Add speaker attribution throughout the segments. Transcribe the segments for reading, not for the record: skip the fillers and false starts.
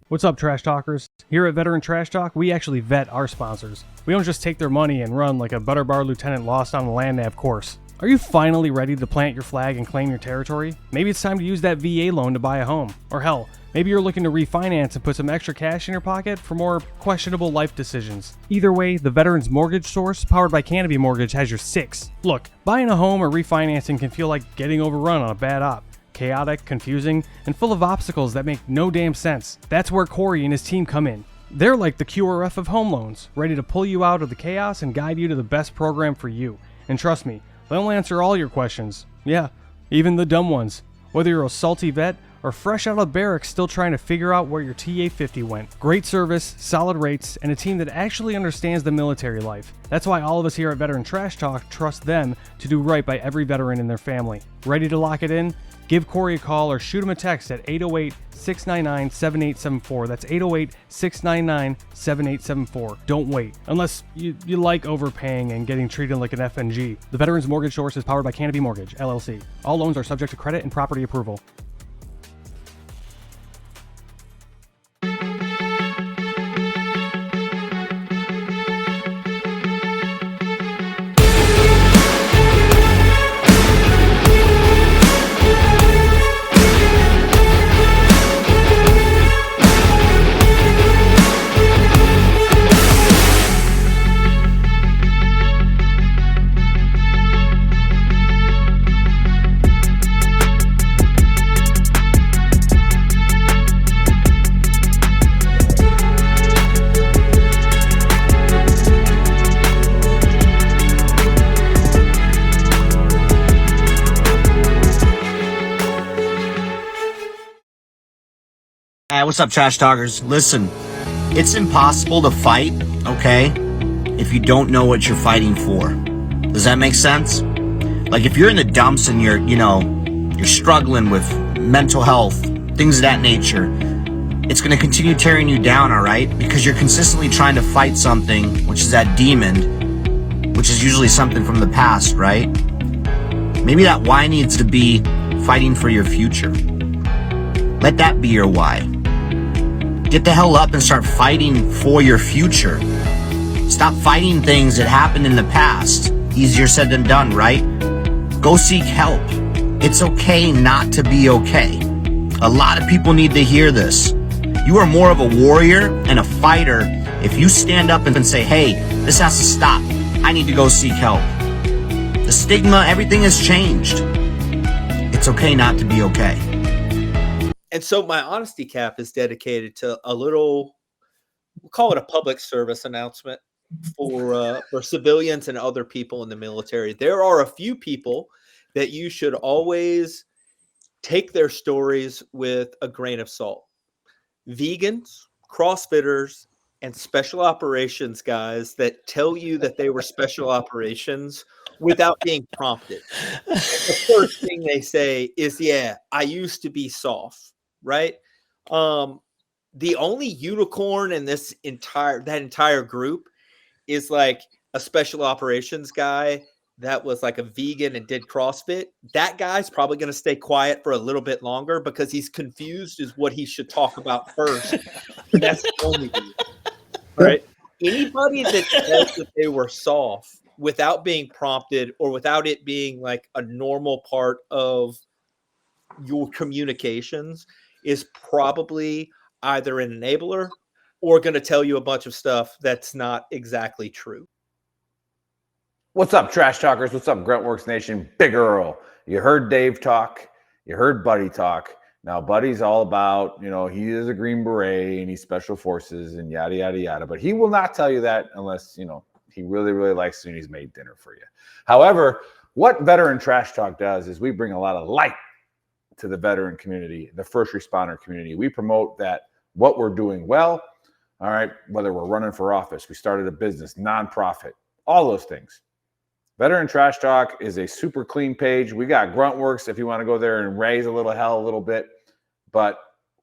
Speaker 1: What's up, Trash Talkers? Here at Veteran Trash Talk, we actually vet our sponsors. We don't just take their money and run like a Butterbar lieutenant lost on the land nav course. Are you finally ready to plant your flag and claim your territory? Maybe it's time to use that VA loan to buy a home. Or hell, maybe you're looking to refinance and put some extra cash in your pocket for more questionable life decisions. Either way, the Veterans Mortgage Source, powered by Canopy Mortgage, has your six. Look, buying a home or refinancing can feel like getting overrun on a bad op. Chaotic, confusing, and full of obstacles that make no damn sense. That's where Corey and his team come in. They're like the QRF of home loans, ready to pull you out of the chaos and guide you to the best program for you. And trust me, they'll answer all your questions. Yeah, even the dumb ones. Whether you're a salty vet or fresh out of barracks still trying to figure out where your TA-50 went. Great service, solid rates, and a team that actually understands the military life. That's why all of us here at Veteran Trash Talk trust them to do right by every veteran and their family. Ready to lock it in? Give Corey a call or shoot him a text at 808-699-7874. That's 808-699-7874. Don't wait. Unless you like overpaying and getting treated like an FNG. The Veterans Mortgage Source is powered by Canopy Mortgage, LLC. All loans are subject to credit and property approval.
Speaker 2: What's up, Trash Talkers? Listen, it's impossible to fight, okay, if you don't know what you're fighting for. Does that make sense? Like, if you're in the dumps and you're struggling with mental health, things of that nature, it's going to continue tearing you down, all right? Because you're consistently trying to fight something, which is that demon, which is usually something from the past, right? Maybe that why needs to be fighting for your future. Let that be your why. Get the hell up and start fighting for your future. Stop fighting things that happened in the past. Easier said than done, right? Go seek help. It's okay not to be okay. A lot of people need to hear this. You are more of a warrior and a fighter if you stand up and say, hey, this has to stop. I need to go seek help. The stigma, everything has changed. It's okay not to be okay.
Speaker 3: And so my honesty cap is dedicated to a little, we'll call it a public service announcement for civilians and other people in the military. There are a few people that you should always take their stories with a grain of salt. Vegans, CrossFitters, and special operations guys that tell you that they were special operations without being prompted. The first thing they say is, yeah, I used to be soft. Right. The only unicorn in that entire group is like a special operations guy that was like a vegan and did CrossFit. That guy's probably going to stay quiet for a little bit longer because he's confused as what he should talk about first. And that's the only reason. Right. Anybody that says that they were soft without being prompted or without it being like a normal part of your communications is probably either an enabler or going to tell you a bunch of stuff that's not exactly true.
Speaker 4: What's up, Trash Talkers? What's up, Gruntworks Nation? Big Earl. You heard Dave talk. You heard Buddy talk. Now, Buddy's all about, he is a Green Beret and he's Special Forces and yada, yada, yada. But he will not tell you that unless, he really, really likes you and he's made dinner for you. However, what Veteran Trash Talk does is we bring a lot of light to the veteran community, the first responder community. We promote that what we're doing well, all right, whether we're running for office, we started a business, nonprofit, all those things. Veteran Trash Talk is a super clean page. We got Gruntworks if you want to go there and raise a little hell a little bit, but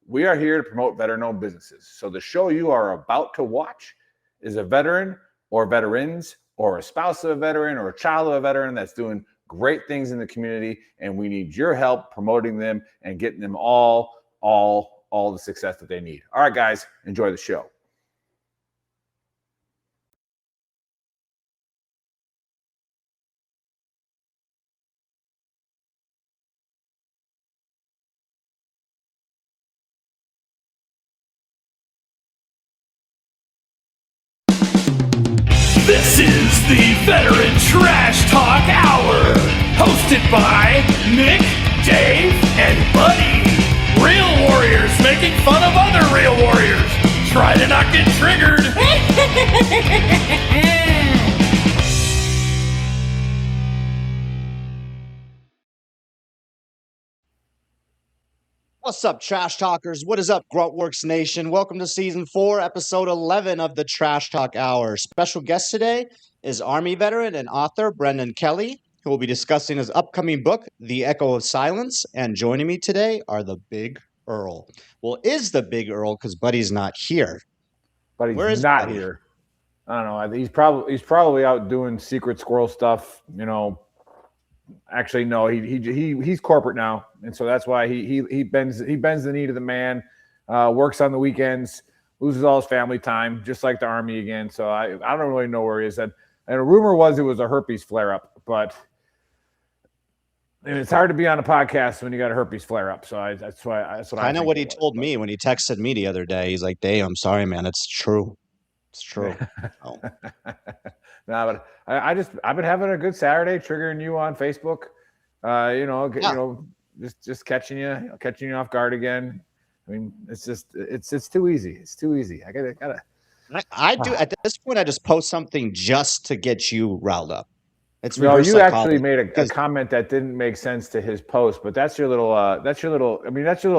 Speaker 4: we are here to promote veteran-owned businesses. So the show you are about to watch is a veteran or veterans or a spouse of a veteran or a child of a veteran that's doing great things in the community, and we need your help promoting them and getting them all all the success that they need. All right, guys, enjoy the show.
Speaker 5: This is the Veteran Trash Talk Hour, hosted by Nick, Dave, and Buddy. Real warriors making fun of other real warriors. Try to not get triggered.
Speaker 6: What's up, Trash Talkers? What is up, Gruntworks Nation? Welcome to Season 4, Episode 11 of the Trash Talk Hour. Special guest today is Army veteran and author Brendan Kelly, who will be discussing his upcoming book, The Echo of Silence. And joining me today are the Big Earl. Well, is the Big Earl, because Buddy's not here.
Speaker 4: But
Speaker 6: Where
Speaker 4: he's
Speaker 6: is
Speaker 4: not
Speaker 6: Buddy?
Speaker 4: here. I don't know. He's probably out doing secret squirrel stuff, you know. Actually, no, he's corporate now, and so that's why he bends the knee to the man, works on the weekends, loses all his family time, just like the Army again. So I don't really know where he is. And a rumor was it was a herpes flare up, but and it's hard to be on a podcast when you got a herpes flare up. So that's what
Speaker 6: I know what he told me when he texted me the other day. He's like, "Dave, I'm sorry, man. It's true. It's true." Oh.
Speaker 4: No, but I've been having a good Saturday, triggering you on Facebook. Just catching you off guard again. I mean, it's too easy. It's too easy. I gotta.
Speaker 6: I do at this point. I just post something just to get you riled up. It's
Speaker 4: no,
Speaker 6: reverse
Speaker 4: you
Speaker 6: psychology.
Speaker 4: actually made a comment that didn't make sense to his post, but that's your little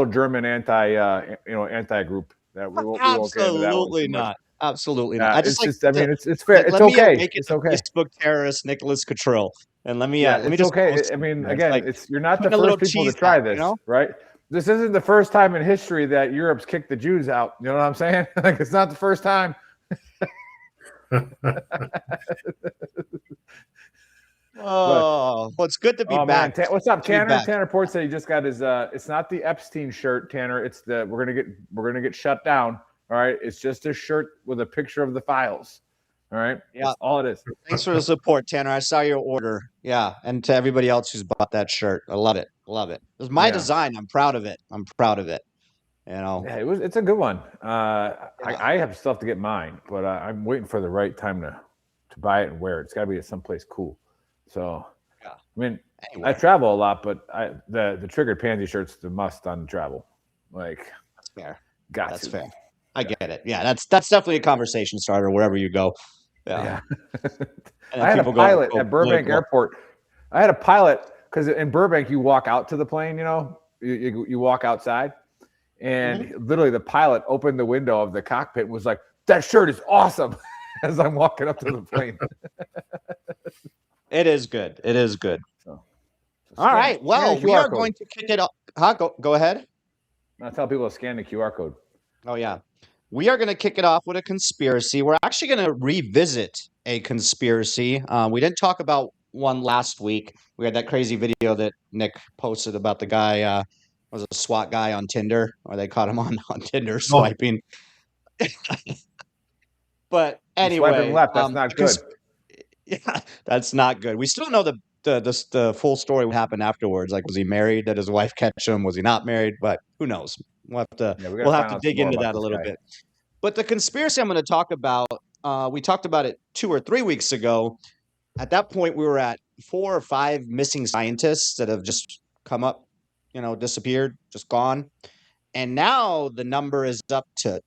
Speaker 4: German anti group that we won't get into that one too much.
Speaker 6: Absolutely not.
Speaker 4: It's fair. It's okay. It's okay.
Speaker 6: Facebook terrorist Nicholas Cottrell, and let me
Speaker 4: it's
Speaker 6: just
Speaker 4: okay.
Speaker 6: post
Speaker 4: I mean,
Speaker 6: something.
Speaker 4: again,
Speaker 6: Like,
Speaker 4: you're not the
Speaker 6: putting a little
Speaker 4: first people to
Speaker 6: cheese
Speaker 4: try
Speaker 6: out,
Speaker 4: this,
Speaker 6: you know?
Speaker 4: right? This isn't the first time in history that Europe's kicked the Jews out. You know what I'm saying? Like, it's not the first time.
Speaker 6: Well, it's good to be back.
Speaker 4: Man, what's up, Tanner?
Speaker 6: back.
Speaker 4: Tanner Port said he just got his. It's not the Epstein shirt, Tanner. It's we're gonna get shut down. All right, it's just a shirt with a picture of the files. All right,
Speaker 6: Yeah.
Speaker 4: that's all it is.
Speaker 6: Thanks for the support, Tanner. I saw your order. Yeah, and to everybody else who's bought that shirt, I love it. Love it. It was my design. I'm proud of it. You know.
Speaker 4: Yeah, it's a good one. I have stuff to get mine, but I'm waiting for the right time to buy it and wear it. It's got to be at someplace cool. So,
Speaker 6: Yeah.
Speaker 4: I mean,
Speaker 6: Anyway.
Speaker 4: I travel a lot, but the triggered pansy shirt's the must on travel. Like,
Speaker 6: That's fair.
Speaker 4: got
Speaker 6: That's
Speaker 4: to.
Speaker 6: fair. I get it. Yeah, that's definitely a conversation starter wherever you go.
Speaker 4: Yeah.
Speaker 6: And
Speaker 4: I had a
Speaker 6: people
Speaker 4: pilot
Speaker 6: go
Speaker 4: at Burbank
Speaker 6: political.
Speaker 4: Airport. I had a pilot because in Burbank you walk out to the plane. You know, you walk outside, and literally the pilot opened the window of the cockpit and was like, "That shirt is awesome," as I'm walking up to the plane.
Speaker 6: It is good. It is good.
Speaker 4: So
Speaker 6: All right. Well, we are going to kick it up. Go ahead.
Speaker 4: I'll tell people to scan the QR code.
Speaker 6: Oh, yeah. We are going to kick it off with a conspiracy. We're actually going to revisit a conspiracy. We didn't talk about one last week. We had that crazy video that Nick posted about the guy, was a SWAT guy on Tinder, or they caught him on Tinder swiping. But anyway.
Speaker 4: Swiping left, that's not good.
Speaker 6: Yeah, that's not good. We still know the full story what happened afterwards. Like, was he married? Did his wife catch him? Was he not married? But who knows? We'll have to dig into that a little bit. But the conspiracy I'm going to talk about, we talked about it 2 or 3 weeks ago. At that point, we were at 4 or 5 missing scientists that have just come up, disappeared, just gone. And now the number is up to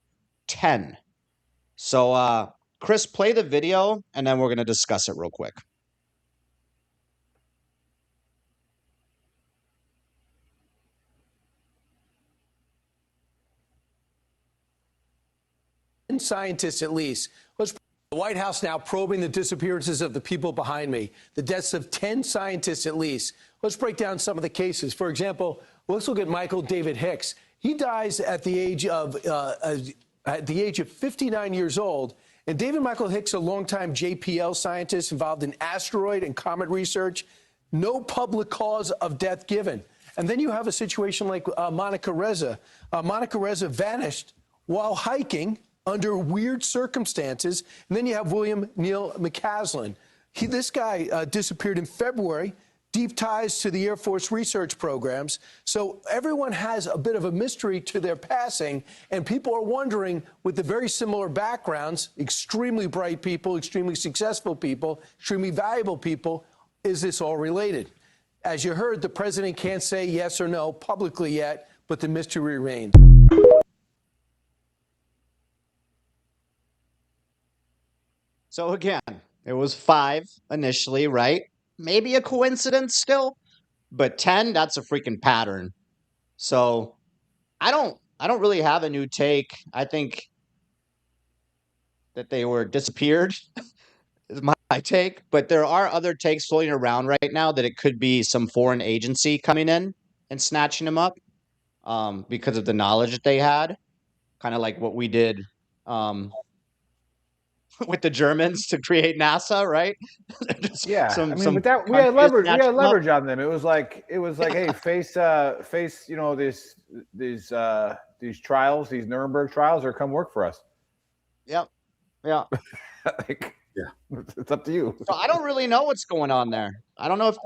Speaker 6: 10. So, Chris, play the video, and then we're going to discuss it real quick.
Speaker 7: Scientists at least. The White House now probing the disappearances of the people behind me, the deaths of 10 scientists at least. Let's break down some of the cases. For example, let's look at Michael David Hicks. He dies at the age of 59 years old. And David Michael Hicks, a longtime JPL scientist involved in asteroid and comet research, no public cause of death given. And then you have a situation like Monica Reza. Monica Reza vanished while hiking under weird circumstances. And then you have William Neal McCaslin. This guy disappeared in February, deep ties to the Air Force research programs. So everyone has a bit of a mystery to their passing, and people are wondering, with the very similar backgrounds, extremely bright people, extremely successful people, extremely valuable people, is this all related? As you heard, the president can't say yes or no publicly yet, but the mystery remains.
Speaker 6: So again, it was 5 initially, right? Maybe a coincidence still, but 10, that's a freaking pattern. So I don't really have a new take. I think that they were disappeared is my take, but there are other takes floating around right now that it could be some foreign agency coming in and snatching them up because of the knowledge that they had, kind of like what we did with the Germans to create NASA, right?
Speaker 4: Yeah, but that we had leverage on them. It was like, hey, face, you know, these trials, these Nuremberg trials, or come work for us.
Speaker 6: Yep. Yeah.
Speaker 4: It's up to you.
Speaker 6: So I don't really know what's going on there. I don't know if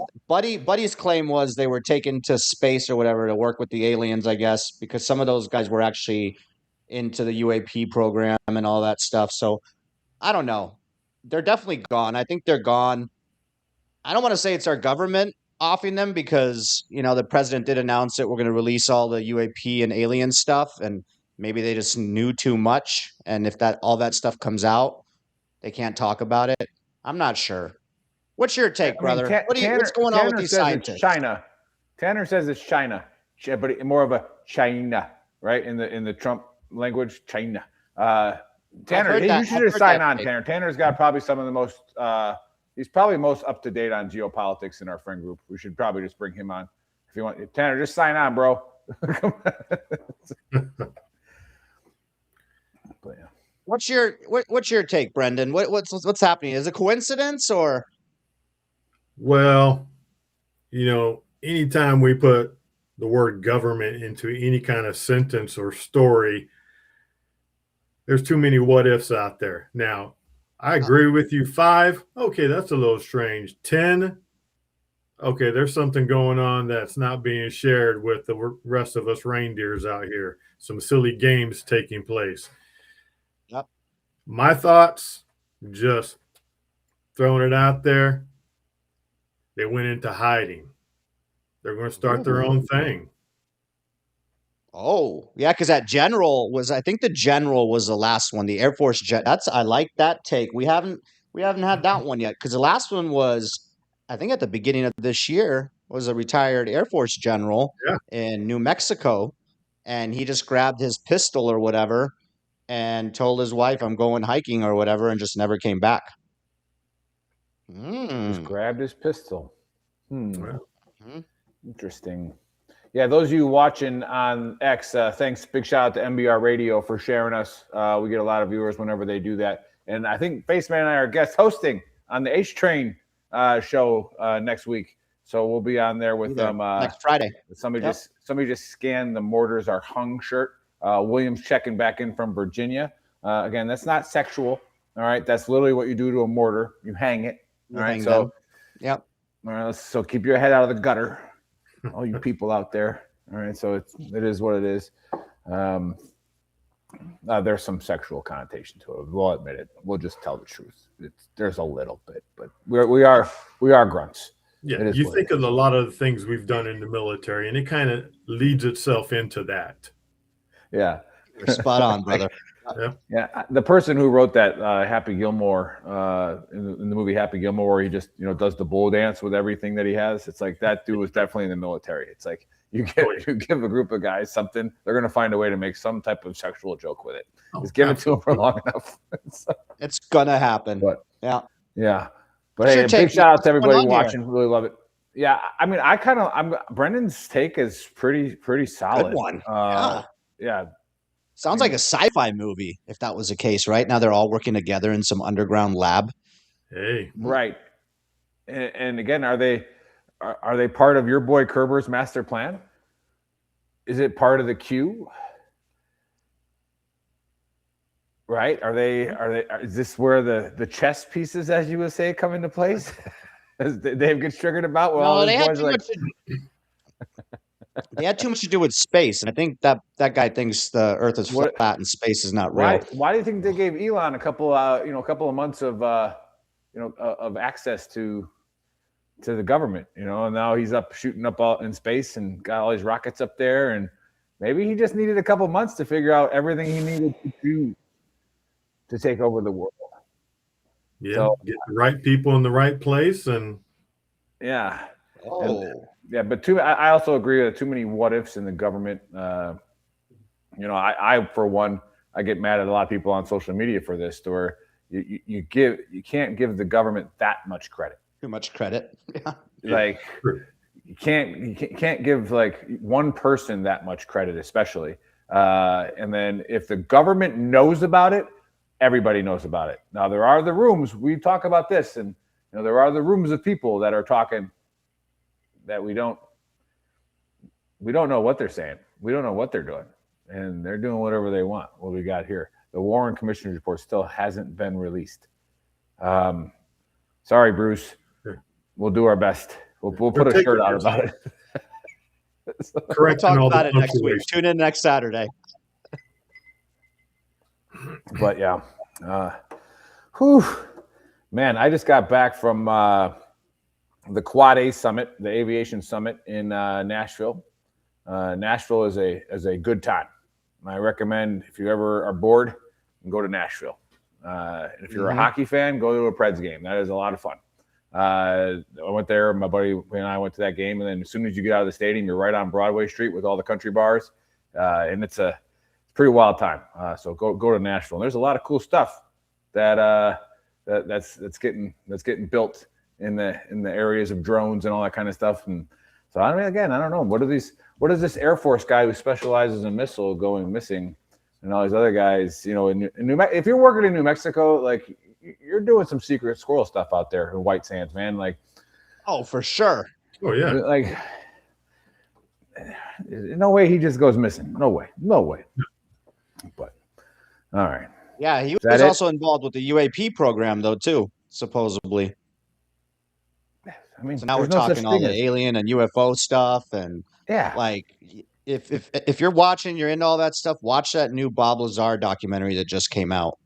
Speaker 6: Buddy's claim was they were taken to space or whatever to work with the aliens, I guess, because some of those guys were actually into the UAP program and all that stuff. So I don't know. They're definitely gone. I think they're gone. I don't want to say it's our government offing them because, you know, the president did announce that we're going to release all the UAP and alien stuff, and maybe they just knew too much. And if all that stuff comes out, they can't talk about it. I'm not sure. What's your take, brother? What's going on with these scientists?
Speaker 4: China. Tanner says it's China, but more of a China, right? In the Trump language, China. Tanner, you should just sign on, Tanner. Tanner's got probably some of the most, he's probably most up to date on geopolitics in our friend group. We should probably just bring him on. If you want, Tanner, just sign on, bro. But, yeah.
Speaker 6: What's your take, Brendan? What's happening? Is it coincidence or?
Speaker 8: Well, you know, anytime we put the word government into any kind of sentence or story, there's too many what ifs out there. Now, I agree with you. 5, okay, that's a little strange. 10, okay, there's something going on that's not being shared with the rest of us reindeers out here. Some silly games taking place.
Speaker 6: Yep.
Speaker 8: My thoughts, just throwing it out there, they went into hiding. They're going to start their own thing.
Speaker 6: Oh, yeah, because I think the general was the last one, the Air Force jet. I like that take. We haven't had that one yet, because the last one was, I think at the beginning of this year, was a retired Air Force general in New Mexico, and he just grabbed his pistol or whatever and told his wife, I'm going hiking or whatever, and just never came back.
Speaker 4: Just grabbed his pistol. Interesting. Yeah, those of you watching on X, thanks. Big shout out to MBR Radio for sharing us. We get a lot of viewers whenever they do that. And I think Faceman and I are guest hosting on the H Train show next week. So we'll be on there with them
Speaker 6: next Friday.
Speaker 4: Somebody just scanned the Mortars Are Hung shirt. William's checking back in from Virginia. Again, that's not sexual. All right, that's literally what you do to a mortar. You hang it. All right, so
Speaker 6: yep.
Speaker 4: All right, so keep your head out of the gutter, all you people out there. All right, so it is what it is. There's some sexual connotation to it. We'll admit it. We'll just tell the truth. There's a little bit, but we are grunts.
Speaker 8: Yeah, you think of a lot of the things we've done in the military, and it kind of leads itself into that.
Speaker 4: Yeah,
Speaker 6: you're spot on, brother.
Speaker 4: Yeah. The person who wrote that Happy Gilmore in the movie Happy Gilmore, where he just does the bull dance with everything that he has. It's like that dude was definitely in the military. It's like you give a group of guys something, they're gonna find a way to make some type of sexual joke with it. Just give it to them for long enough.
Speaker 6: It's gonna happen.
Speaker 4: But
Speaker 6: yeah.
Speaker 4: But hey, big shout out to everybody watching. Here? Really love it. Yeah, I mean, Brendan's take is pretty solid.
Speaker 6: Good one.
Speaker 4: Yeah.
Speaker 6: Sounds like a sci-fi movie, if that was the case, right? Now they're all working together in some underground lab.
Speaker 8: Hey.
Speaker 4: Right. And again, are they Are they part of your boy Kerber's master plan? Is it part of the queue? Right? Is this where the chess pieces, as you would say, come into place? Dave gets triggered about? Well,
Speaker 6: no, they had too much. They had too much to do with space, and I think that guy thinks the Earth is flat and space is not real.
Speaker 4: Why do you think they gave Elon a couple of months of of access to the government? And now he's up shooting up all in space and got all these rockets up there, and maybe he just needed a couple months to figure out everything he needed to do to take over the world.
Speaker 8: Yeah, so, get the right people in the right place, and
Speaker 4: yeah. But I also agree with too many what ifs in the government. I for one, I get mad at a lot of people on social media for this, where you can't give the government that much credit.
Speaker 6: Too much credit. Yeah.
Speaker 4: Like you can't give like one person that much credit, especially. And then if the government knows about it, everybody knows about it. Now there are the rooms we talk about this, and there are the rooms of people that are talking that we don't know what they're saying. We don't know what they're doing, and they're doing whatever they want. What we got here, the Warren Commissioner's report still hasn't been released. Sorry, Bruce. We'll do our best. We'll put a shirt out about it.
Speaker 6: We'll talk about it next week. Tune in next Saturday.
Speaker 4: But yeah, man, I just got back from the Quad A Summit, the aviation summit in Nashville. Nashville is a good time. I recommend if you ever are bored, go to Nashville. If you're a hockey fan, go to a Preds game. That is a lot of fun. I went there. My buddy and I went to that game, and then as soon as you get out of the stadium, you're right on Broadway Street with all the country bars, and it's a pretty wild time. So go to Nashville. And there's a lot of cool stuff that's getting built in the areas of drones and all that kind of stuff. And so I don't know. What is this Air Force guy who specializes in missile going missing, and all these other guys? If you're working in New Mexico, like you're doing some secret squirrel stuff out there in White Sands, man. Like,
Speaker 6: oh, for sure.
Speaker 8: Oh yeah.
Speaker 4: Like, no way he just goes missing. No way. But all right.
Speaker 6: Yeah, he was also involved with the UAP program, though, too, supposedly.
Speaker 4: I mean,
Speaker 6: so now we're talking all the alien and UFO stuff, and like if you're watching, you're into all that stuff. Watch that new Bob Lazar documentary that just came out,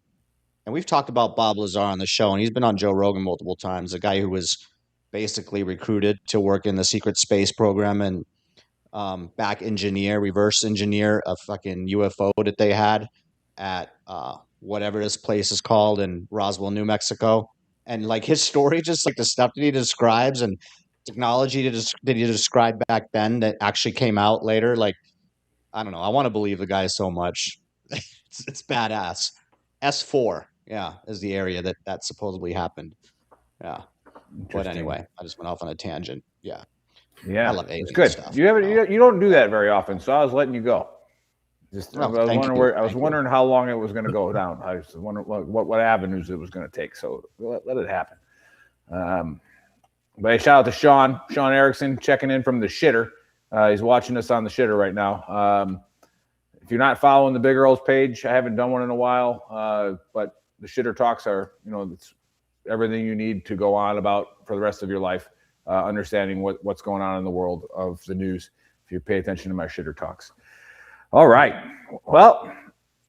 Speaker 6: and we've talked about Bob Lazar on the show, and he's been on Joe Rogan multiple times. The guy who was basically recruited to work in the secret space program and reverse engineer a fucking UFO that they had at whatever this place is called in Roswell, New Mexico. And like his story, just like the stuff that he describes and technology that he described back then that actually came out later. Like, I don't know. I want to believe the guy so much. It's badass. S4, is the area that supposedly happened. Yeah. But anyway, I just went off on a tangent. Yeah.
Speaker 4: Yeah,
Speaker 6: I love alien
Speaker 4: it's good.
Speaker 6: stuff.
Speaker 4: You don't do that very often, so I was letting you go. I was wondering how long it was going to go down. I was wondering what avenues it was going to take. So let it happen. But hey, shout out to Sean Erickson checking in from the shitter. He's watching us on the shitter right now. If you're not following the Big Earls page, I haven't done one in a while. But the shitter talks are, it's everything you need to go on about for the rest of your life. Understanding what's going on in the world of the news, if you pay attention to my shitter talks. All right. Well,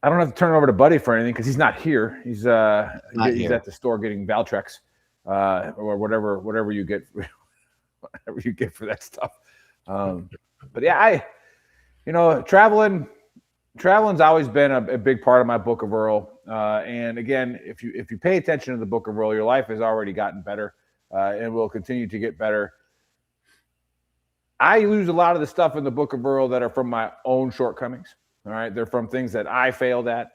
Speaker 4: I don't have to turn it over to Buddy for anything because he's not here. He's at the store getting Valtrex or whatever you get, whatever you get for that stuff. But yeah, traveling's always been a big part of my Book of Earl. And again, if you pay attention to the Book of Earl, your life has already gotten better. And will continue to get better. I use a lot of the stuff in the Book of Earl that are from my own shortcomings. All right, they're from things that I failed at,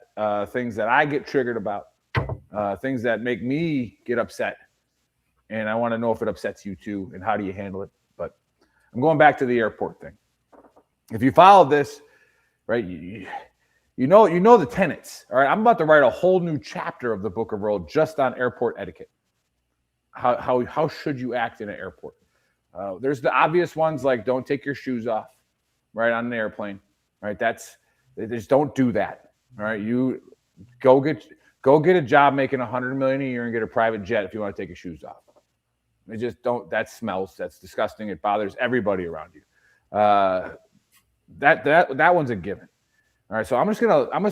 Speaker 4: things that I get triggered about, things that make me get upset, and I want to know if it upsets you too, and how do you handle it. But I'm going back to the airport thing. If you follow this, right, you know the tenets. All right, I'm about to write a whole new chapter of the Book of Earl just on airport etiquette. How should you act in an airport? There's the obvious ones like don't take your shoes off, right, on an airplane, right? They just don't do that. All right, you go get a job making $100 million a year and get a private jet if you want to take your shoes off. They just don't. That smells. That's disgusting. It bothers everybody around you. That one's a given. All right, so I'm just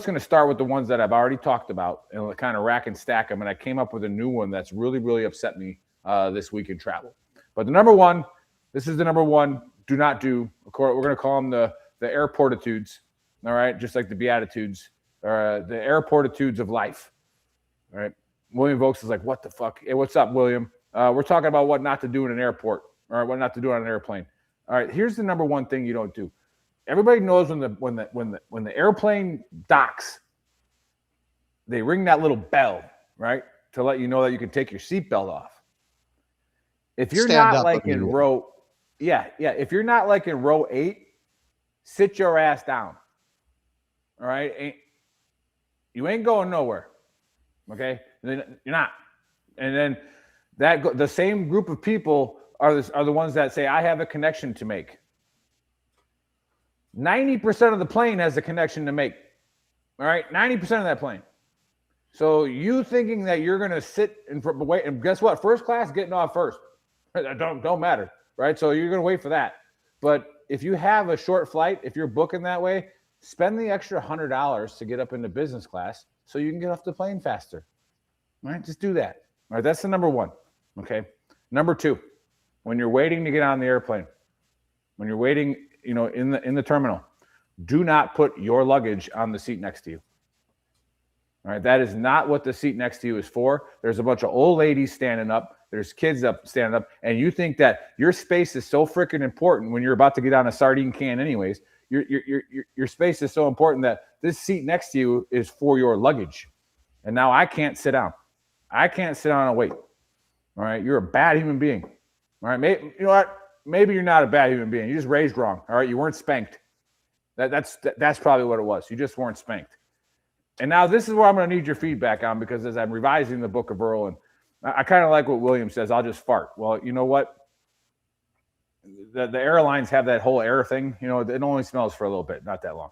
Speaker 4: gonna start with the ones that I've already talked about and kind of rack and stack them. And I came up with a new one that's really, really upset me this week in travel. But this is the number one. Do not do. We're gonna call them the airportitudes. All right, just like the beatitudes, or the airportitudes of life. All right, William Vokes is like, what the fuck? Hey, what's up, William? We're talking about what not to do in an airport, or what not to do on an airplane. All right, here's the number one thing you don't do. Everybody knows when the airplane docks, they ring that little bell, right, to let you know that you can take your seatbelt off. If you're not like in row, if you're not like in row 8, sit your ass down. All right, you ain't going nowhere. Okay, you're not. And then the same group of people are the ones that say, I have a connection to make. 90% of the plane has a connection to make. All right, 90% of that plane. So you thinking that you're going to sit and wait, and guess what? First class getting off first. Don't matter, right? So you're going to wait for that. But if you have a short flight, if you're booking that way, spend the extra $100 to get up into business class so you can get off the plane faster. All right, just do that. All right, that's the number one. Okay. Number 2, when you're waiting to get on the airplane, when you're waiting, in the terminal, do not put your luggage on the seat next to you. All right, that is not what the seat next to you is for. There's a bunch of old ladies standing up. There's kids standing up, and you think that your space is so freaking important when you're about to get on a sardine can anyways. Your space is so important that this seat next to you is for your luggage. And now I can't sit down. I can't sit down and wait. All right, you're a bad human being. All right, you know what? Maybe you're not a bad human being. You just raised wrong. All right, you weren't spanked. That's probably what it was. You just weren't spanked. And now this is where I'm going to need your feedback on, because as I'm revising the Book of Earl, and I kind of like what William says, I'll just fart. Well, you know what? The airlines have that whole air thing. It only smells for a little bit, not that long.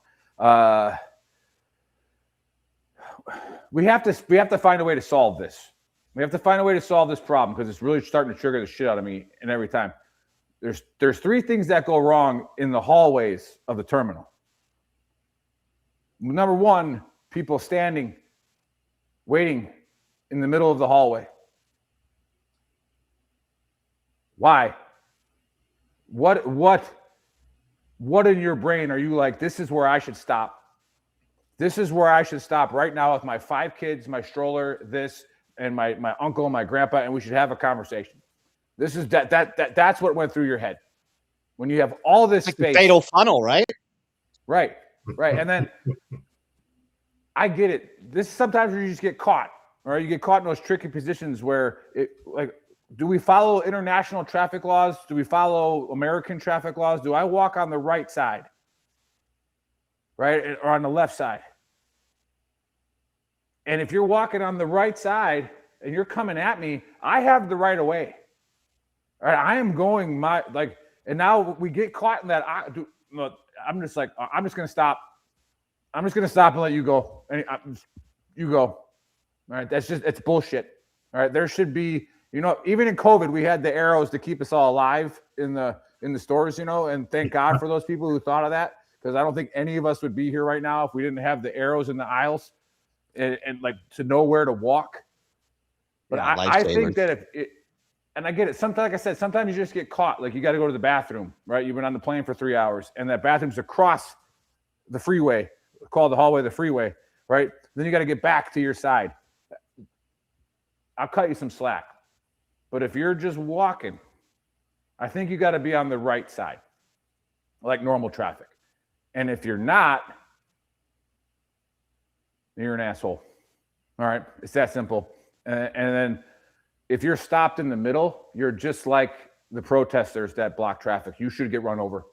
Speaker 4: We have to find a way to solve this. We have to find a way to solve this problem, because it's really starting to trigger the shit out of me. And every time there's 3 things that go wrong in the hallways of the terminal. Number 1, people standing, waiting in the middle of the hallway. Why? What in your brain are you like, this is where I should stop? This is where I should stop right now with my 5 kids, my stroller, and my uncle, my grandpa, and we should have a conversation. This is that's what went through your head when you have all this space.
Speaker 6: The fatal funnel, right?
Speaker 4: Right. And then I get it. This is sometimes where you just get caught, or you get caught in those tricky positions where do we follow international traffic laws? Do we follow American traffic laws? Do I walk on the right side, right, or on the left side? And if you're walking on the right side and you're coming at me, I have the right of way. All right, I am going and now we get caught in that. I'm just going to stop. I'm just going to stop and let you go. And you go. All right, it's bullshit. All right, there should be, even in COVID, we had the arrows to keep us all alive in the stores, and thank God for those people who thought of that, because I don't think any of us would be here right now if we didn't have the arrows in the aisles and to know where to walk. But yeah, I think that and I get it. Sometimes, like I said, sometimes you just get caught. Like you got to go to the bathroom, right? You've been on the plane for 3 hours, and that bathroom's across the freeway, called the hallway, the freeway, right? Then you got to get back to your side. I'll cut you some slack. But if you're just walking, I think you got to be on the right side, like normal traffic. And if you're not, you're an asshole. All right? It's that simple. And then if you're stopped in the middle, you're just like the protesters that block traffic. You should get run over.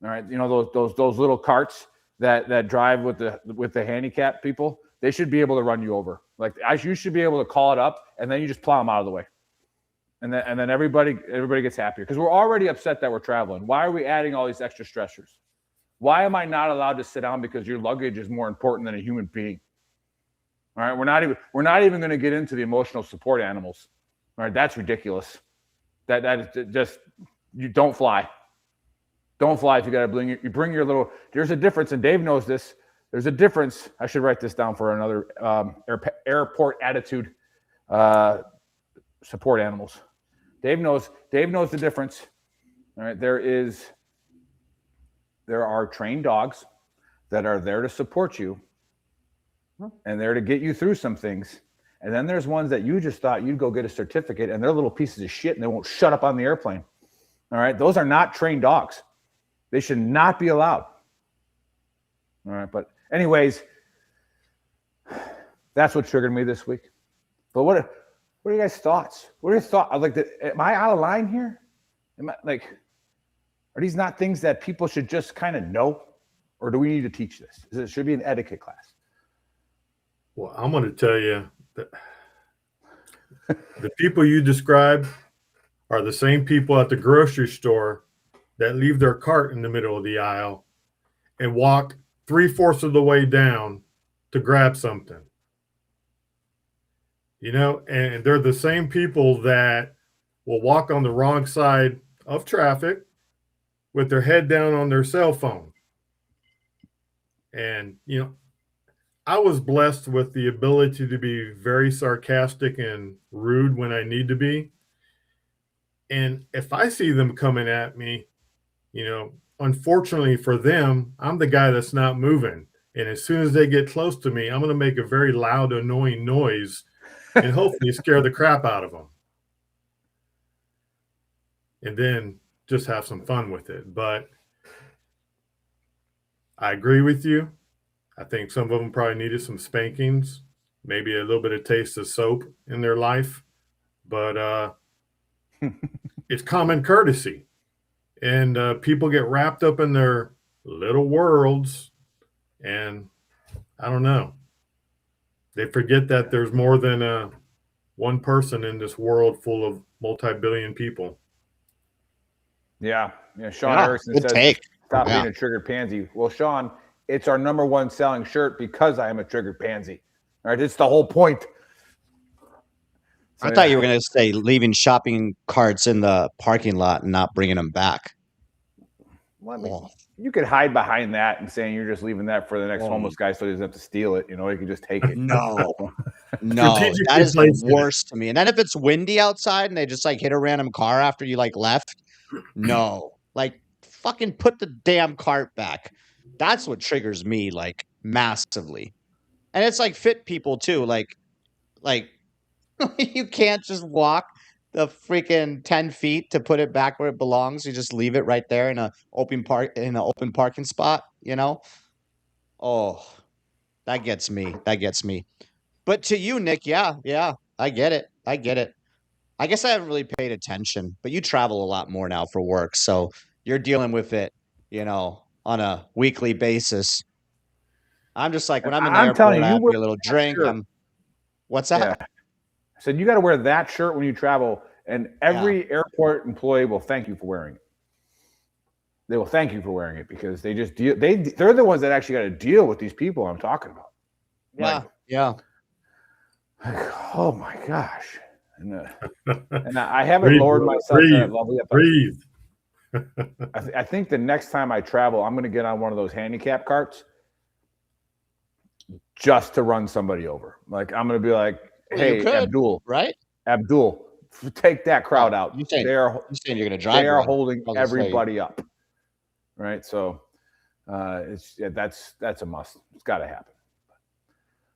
Speaker 4: All right? Those little carts that drive with the handicap people, they should be able to run you over. You should be able to call it up, and then you just plow them out of the way. And then everybody gets happier because we're already upset that we're traveling. Why are we adding all these extra stressors? Why am I not allowed to sit down because your luggage is more important than a human being? All right, we're not even going to get into the emotional support animals. All right, that's ridiculous. That is just, you don't fly. Don't fly if you got to bring your little. There's a difference, and Dave knows this. There's a difference. I should write this down for another airport attitude support animals. Dave knows the difference. All right, there are trained dogs that are there to support you and there to get you through some things. And then there's ones that you just thought you'd go get a certificate and they're little pieces of shit and they won't shut up on the airplane. All right, those are not trained dogs. They should not be allowed. All right, but anyways, that's what triggered me this week. But what are you guys' thoughts? What are your thoughts? Am I out of line here? Are these not things that people should just kind of know? Or do we need to teach this? It should be an etiquette class.
Speaker 8: Well, I'm going to tell you that the people you describe are the same people at the grocery store that leave their cart in the middle of the aisle and walk 3/4 of the way down to grab something. You know, and they're the same people that will walk on the wrong side of traffic with their head down on their cell phone. And, you know, I was blessed with the ability to be very sarcastic and rude when I need to be. And if I see them coming at me, you know, unfortunately for them, I'm the guy that's not moving. And as soon as they get close to me, I'm going to make a very loud, annoying noise and hopefully scare the crap out of them. And then just have some fun with it. But I agree with you. I think some of them probably needed some spankings, maybe a little bit of taste of soap in their life. But it's common courtesy. And people get wrapped up in their little worlds. And I don't know. They forget that there's more than one person in this world full of multi-billion people.
Speaker 4: Yeah. Sean Erickson says, stop being a triggered pansy. Well, Sean, it's our #1 selling shirt because I am a triggered pansy. All right. It's the whole point.
Speaker 6: So, I thought you were going to say leaving shopping carts in the parking lot and not bringing them back.
Speaker 4: Well, I mean, you could hide behind that and saying you're just leaving that for the next homeless guy so he doesn't have to steal it. You know, he can just take it.
Speaker 6: No, that is the worst to me. And then if it's windy outside and they just hit a random car after you left, no, fucking put the damn cart back. That's what triggers me massively. And it's fit people too. You can't just walk the freaking 10 feet to put it back where it belongs. You just leave it right there in an open parking spot, you know? Oh, that gets me. But to you, Nick, yeah, I get it. I guess I haven't really paid attention, but you travel a lot more now for work, so you're dealing with it, on a weekly basis. I'm just when I'm in the airport, I have a little drink. What's that?
Speaker 4: Yeah. I said, you got to wear that shirt when you travel, and every airport employee will thank you for wearing it. They will thank you for wearing it because they just they're the ones that actually got to deal with these people I'm talking about.
Speaker 6: Yeah.
Speaker 4: Oh my gosh. And I haven't lowered myself to that level yet.
Speaker 8: Breathe.
Speaker 4: I think the next time I travel, I'm going to get on one of those handicap carts just to run somebody over. I'm going to be like, hey, Abdul,
Speaker 6: right?
Speaker 4: Abdul, take that crowd out.
Speaker 6: You saying you're going to drive?
Speaker 4: They are holding everybody up, right? So, that's a must. It's got to happen.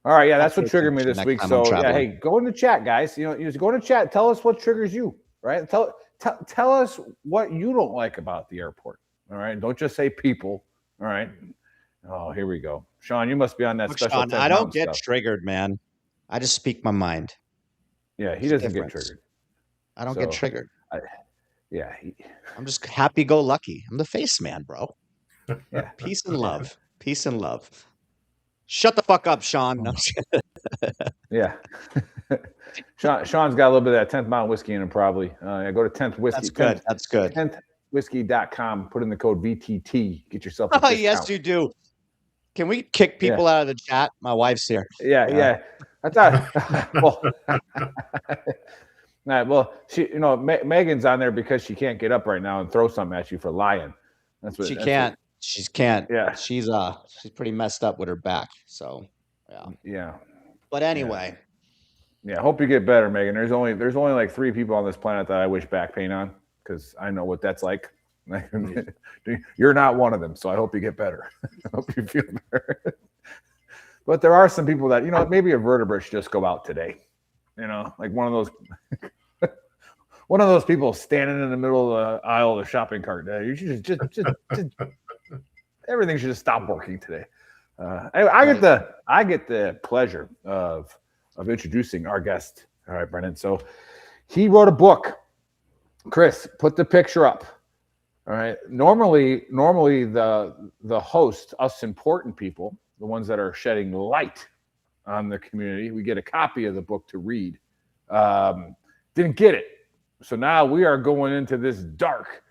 Speaker 4: All right, that's what triggered me this week. So, hey, go in the chat, guys. You just go in the chat. Tell us what triggers you, right? Tell us what you don't like about the airport. All right, don't just say people. All right. Oh, here we go. Sean, you must be on that special.
Speaker 6: Sean, I don't get triggered, man. I just speak my mind.
Speaker 4: Yeah, he doesn't get triggered.
Speaker 6: I don't get triggered.
Speaker 4: I'm
Speaker 6: just happy-go-lucky. I'm the face man, bro.
Speaker 4: Yeah.
Speaker 6: Peace and love. Shut the fuck up, Sean. No,
Speaker 4: Yeah. Sean's got a little bit of that 10th Mountain whiskey in him, probably. Go to 10th whiskey.
Speaker 6: That's good. That's good.
Speaker 4: 10thwhiskey.com. Put in the code VTT. Get yourself a discount.
Speaker 6: Yes, you do. Can we kick people out of the chat? My wife's here.
Speaker 4: Yeah. I thought. Well, she, Megan's on there because she can't get up right now and throw something at you for lying.
Speaker 6: She can't. She can't.
Speaker 4: Yeah.
Speaker 6: She's pretty messed up with her back. So
Speaker 4: yeah.
Speaker 6: But anyway.
Speaker 4: Yeah. Hope you get better, Megan. There's only like 3 people on this planet that I wish back pain on, because I know what that's like. You're not one of them, so I hope you get better. I hope you feel better. But there are some people that, maybe a vertebra should just go out today. Like one of those people standing in the middle of the aisle of the shopping cart. You should just everything should just stop working today. I get the pleasure of introducing our guest. All right, Brendan. So he wrote a book. Chris, put the picture up. All right. Normally the host, us important people, the ones that are shedding light on the community, we get a copy of the book to read. Didn't get it. So now we are going into this dark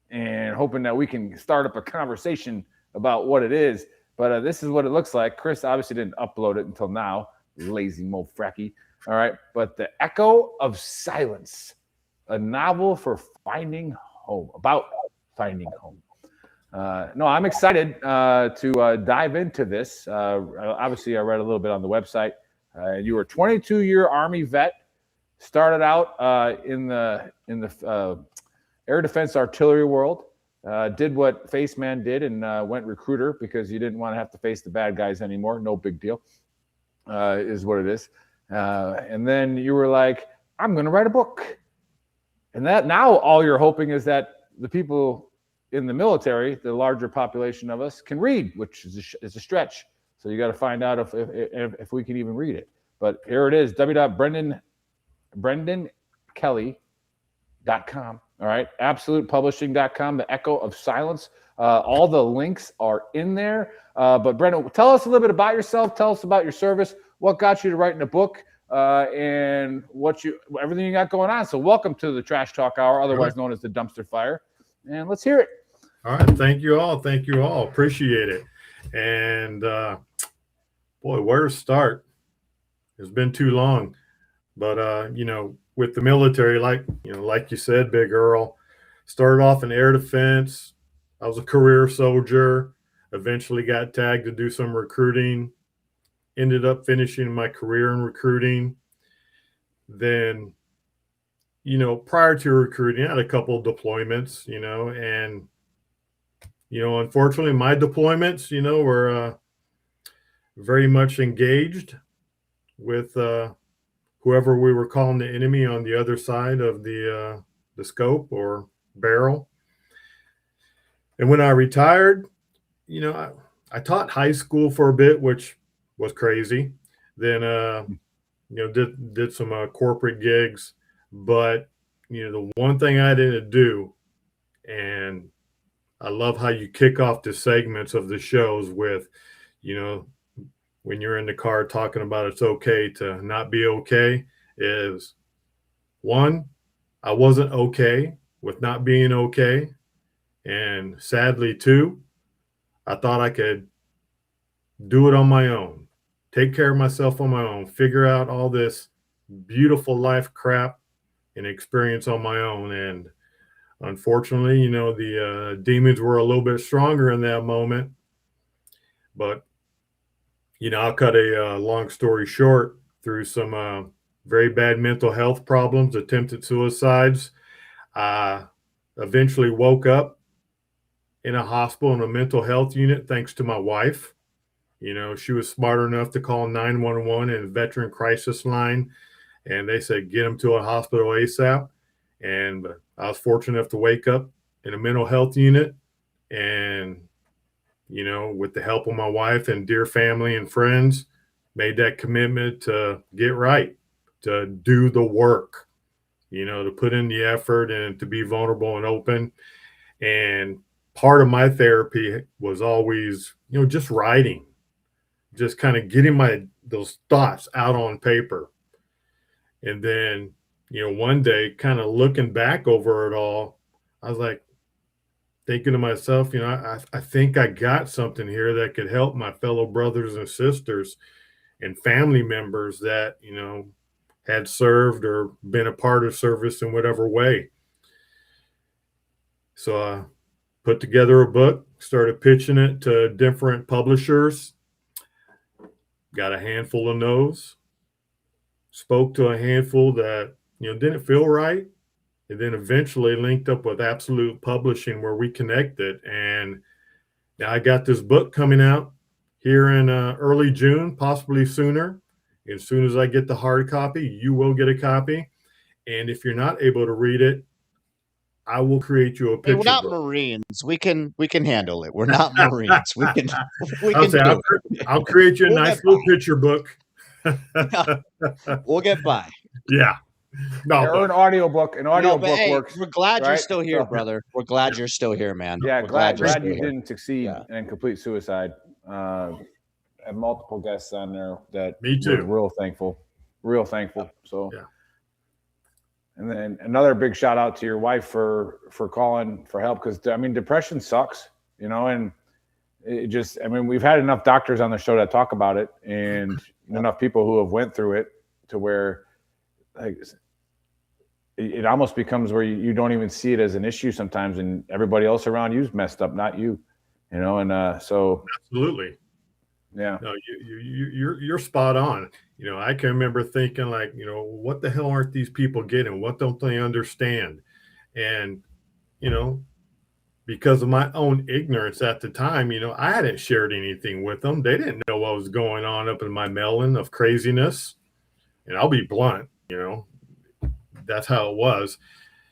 Speaker 4: and hoping that we can start up a conversation about what it is. But this is what it looks like. Chris obviously didn't upload it until now. Lazy mofracky. All right. But The Echo of Silence, a novel for finding home, about finding home. No, I'm excited to dive into this. Obviously, I read a little bit on the website. You were a 22-year Army vet. Started out in the air defense artillery world. Did what Faceman did and went recruiter because you didn't want to have to face the bad guys anymore. No big deal, is what it is. And then you were like, I'm going to write a book. And that now all you're hoping is that the people in the military, the larger population of us, can read, which is a stretch. So you got to find out if we can even read it. But here it is, BrendanKelly.com. All right, AbsolutePublishing.com, The Echo of Silence. All the links are in there. But Brendan, tell us a little bit about yourself. Tell us about your service. What got you to writing a book, and everything you got going on. So welcome to the Trash Talk Hour, otherwise known as the Dumpster Fire. And let's hear it.
Speaker 8: All right. Thank you all. Appreciate it. And boy, where to start? It's been too long. But with the military, like you said, Big Earl, started off in air defense. I was a career soldier, eventually got tagged to do some recruiting, ended up finishing my career in recruiting. Then, prior to recruiting, I had a couple of deployments, and, unfortunately my deployments, were very much engaged with whoever we were calling the enemy on the other side of the scope or barrel. And when I retired, I taught high school for a bit, which was crazy. Then, did some corporate gigs. But, the one thing I didn't do, and I love how you kick off the segments of the shows with, when you're in the car talking about it's okay to not be okay, is one, I wasn't okay with not being okay. And sadly, two, I thought I could do it on my own, take care of myself on my own, figure out all this beautiful life crap and experience on my own. And unfortunately, the demons were a little bit stronger in that moment. But I'll cut a long story short. Through some very bad mental health problems, attempted suicides, eventually woke up in a hospital in a mental health unit thanks to my wife. She was smart enough to call 911 and Veteran Crisis Line, and they said, get him to a hospital ASAP. And I was fortunate enough to wake up in a mental health unit and, with the help of my wife and dear family and friends, made that commitment to get right, to do the work, to put in the effort and to be vulnerable and open. And part of my therapy was always, just writing, just kind of getting those thoughts out on paper. And then, one day kind of looking back over it all, I was like thinking to myself, I think I got something here that could help my fellow brothers and sisters and family members that, had served or been a part of service in whatever way. So I put together a book, started pitching it to different publishers, got a handful of no's, spoke to a handful that, didn't feel right, and then eventually linked up with Absolute Publishing where we connected. And now I got this book coming out here in early June, possibly sooner. As soon as I get the hard copy, you will get a copy. And if you're not able to read it, I will create you a picture.
Speaker 6: We're not
Speaker 8: book.
Speaker 6: Marines. We can handle it. We're not Marines. We can
Speaker 8: I'll create you a nice little picture book.
Speaker 6: We'll get by.
Speaker 8: Yeah.
Speaker 4: No, or an audio book. An audio book
Speaker 6: hey,
Speaker 4: works.
Speaker 6: We're glad you're still here, brother. We're glad you're still here, man.
Speaker 4: Yeah,
Speaker 6: we're
Speaker 4: glad you didn't succeed and complete suicide. I have multiple guests on there that
Speaker 8: me too.
Speaker 4: Real thankful. So yeah. And then another big shout out to your wife for calling for help, because depression sucks, and it just we've had enough doctors on the show that talk about it, and enough people who have went through it to where it almost becomes where you don't even see it as an issue sometimes, and everybody else around you's messed up, not you, and so
Speaker 8: absolutely.
Speaker 4: Yeah.
Speaker 8: No, you're spot on. I can remember thinking what the hell aren't these people getting? What don't they understand? And, because of my own ignorance at the time, I hadn't shared anything with them. They didn't know what was going on up in my melon of craziness. And I'll be blunt, that's how it was,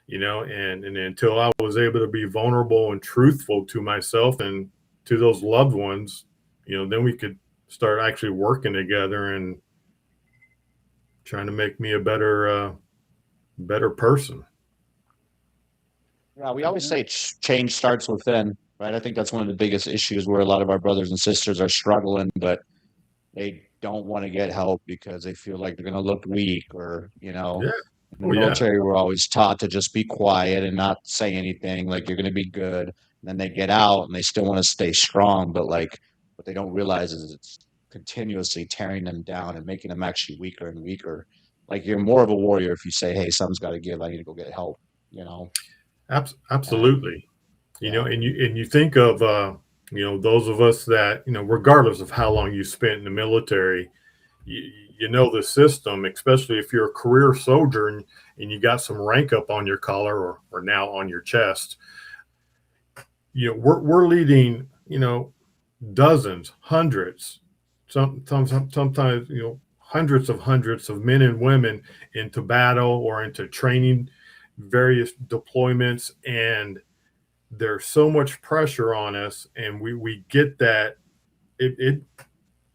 Speaker 8: and until I was able to be vulnerable and truthful to myself and to those loved ones, then we could start actually working together and trying to make me a better person.
Speaker 6: Yeah, we always say change starts within, right? I think that's one of the biggest issues where a lot of our brothers and sisters are struggling, but they don't want to get help because they feel like they're going to look weak, or,
Speaker 8: Yeah.
Speaker 6: In the military, we're always taught to just be quiet and not say anything, like you're going to be good. And then they get out and they still want to stay strong, but what they don't realize is it's continuously tearing them down and making them actually weaker and weaker. Like, you're more of a warrior if you say, hey, something's got to give, I need to go get help,
Speaker 8: Absolutely. And you think of those of us that, regardless of how long you spent in the military, you know the system, especially if you're a career soldier and you got some rank up on your collar or now on your chest. We're leading, dozens, hundreds, sometimes hundreds of men and women into battle or into training, various deployments, and there's so much pressure on us, and we get that it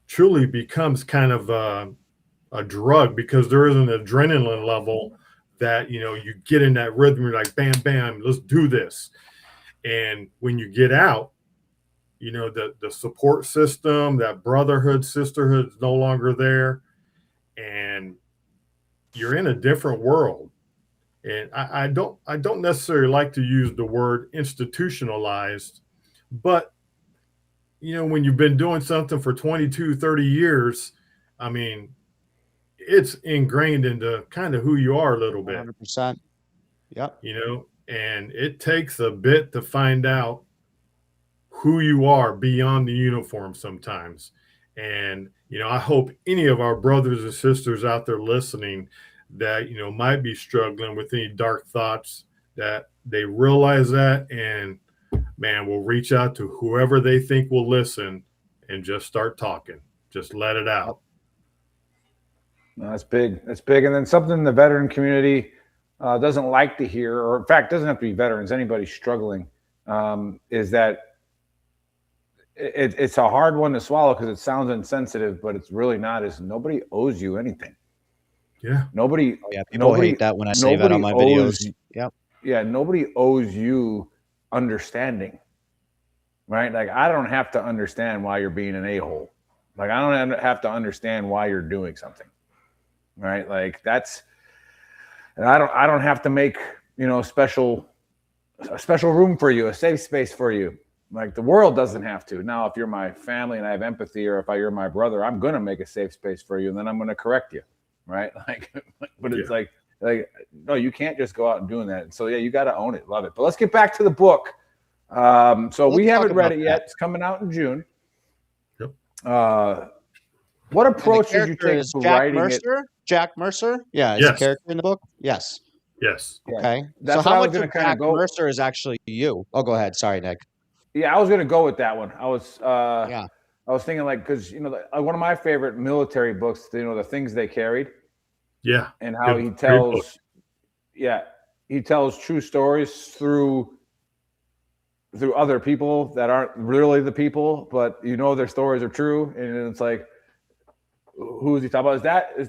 Speaker 8: truly becomes kind of a drug, because there is an adrenaline level that you get in that rhythm. You're like, bam, bam, let's do this. And when you get out, the support system, that brotherhood, sisterhood is no longer there, and you're in a different world. And I don't necessarily like to use the word institutionalized, but when you've been doing something for 22, 30 years, it's ingrained into kind of who you are a little bit.
Speaker 6: 100%. Yep.
Speaker 8: And it takes a bit to find out who you are beyond the uniform sometimes. And, I hope any of our brothers and sisters out there listening that, might be struggling with any dark thoughts, that they realize that, and man, will reach out to whoever they think will listen and just start talking. Just let it out.
Speaker 4: No, that's big. That's big. And then something the veteran community doesn't like to hear, or in fact, doesn't have to be veterans, anybody struggling, is that it's a hard one to swallow because it sounds insensitive, but it's really not. Is nobody owes you anything.
Speaker 8: Yeah.
Speaker 4: Nobody.
Speaker 6: Oh, yeah. People hate that when I say that on my videos. Yep.
Speaker 4: Yeah. Nobody owes you understanding, right? Like, I don't have to understand why you're being an a-hole. Like, I don't have to understand why you're doing something, right? Like and I don't have to make, a special room for you, a safe space for you. Like, the world doesn't have to. Now, if you're my family and I have empathy, or if you're my brother, I'm going to make a safe space for you, and then I'm going to correct you, right? Like, but it's like, no, you can't just go out and doing that. So yeah, you got to own it, love it. But let's get back to the book. So we haven't read it yet. It's coming out in June.
Speaker 8: Yep.
Speaker 4: What approach did you take to writing it?
Speaker 6: Jack Mercer? Yeah, is a character in the book? Yes.
Speaker 8: Yes.
Speaker 6: Okay.
Speaker 4: That's
Speaker 6: so how
Speaker 4: much
Speaker 6: of Jack Mercer is actually you? Oh, go ahead. Sorry, Nick.
Speaker 4: Yeah, I was going to go with that one. I was thinking, like, because one of my favorite military books, the things they carried.
Speaker 8: Yeah.
Speaker 4: And how he tells true stories through other people that aren't really the people, but their stories are true. And it's like, who is he talking about? Is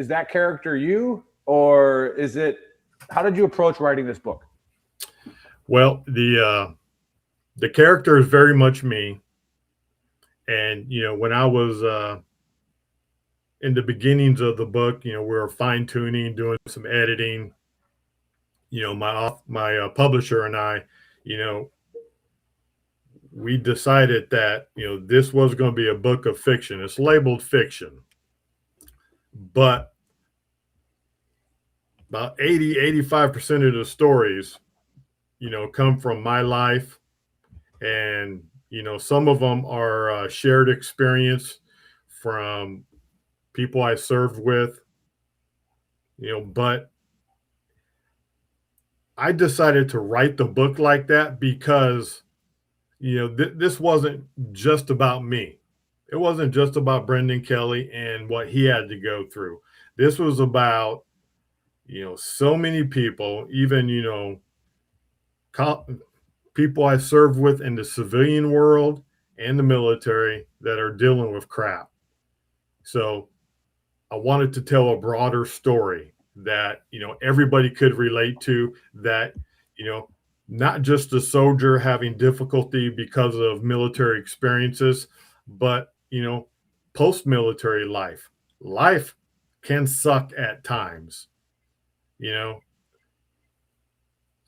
Speaker 4: that character you, or is it? How did you approach writing this book?
Speaker 8: Well, the character is very much me. And, when I was in the beginnings of the book, we were fine tuning, doing some editing. My publisher and I, we decided that, this was going to be a book of fiction. It's labeled fiction, but about 85% of the stories, come from my life. And, some of them are shared experience from people I served with, but I decided to write the book like that because, this wasn't just about me. It wasn't just about Brendan Kelly and what he had to go through. This was about, so many people, even, people I served with in the civilian world and the military that are dealing with crap. So I wanted to tell a broader story that, everybody could relate to, that, not just a soldier having difficulty because of military experiences, but, post-military life can suck at times.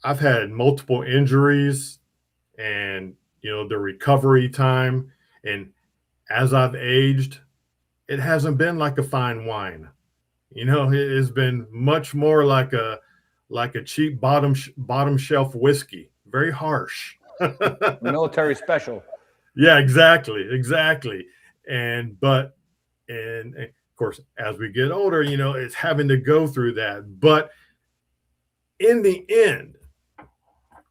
Speaker 8: I've had multiple injuries, and, the recovery time. And as I've aged, it hasn't been like a fine wine. It has been much more like a cheap bottom shelf whiskey. Very harsh.
Speaker 4: Military special.
Speaker 8: Yeah, exactly. And of course, as we get older, it's having to go through that. But in the end,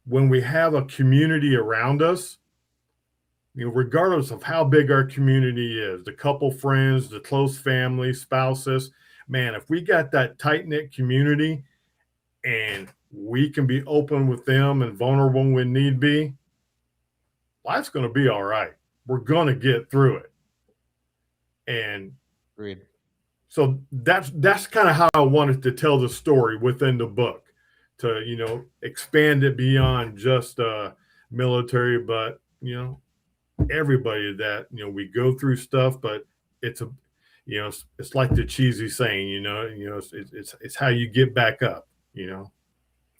Speaker 8: when we have a community around us, regardless of how big our community is, the couple friends, the close family, spouses, man, if we got that tight-knit community and we can be open with them and vulnerable when need be, life's going to be all right. We're going to get through it. And
Speaker 6: agreed.
Speaker 8: So that's kind of how I wanted to tell the story within the book, to, expand it beyond just military, but, everybody that, we go through stuff, but it's it's like the cheesy saying, it's how you get back up, you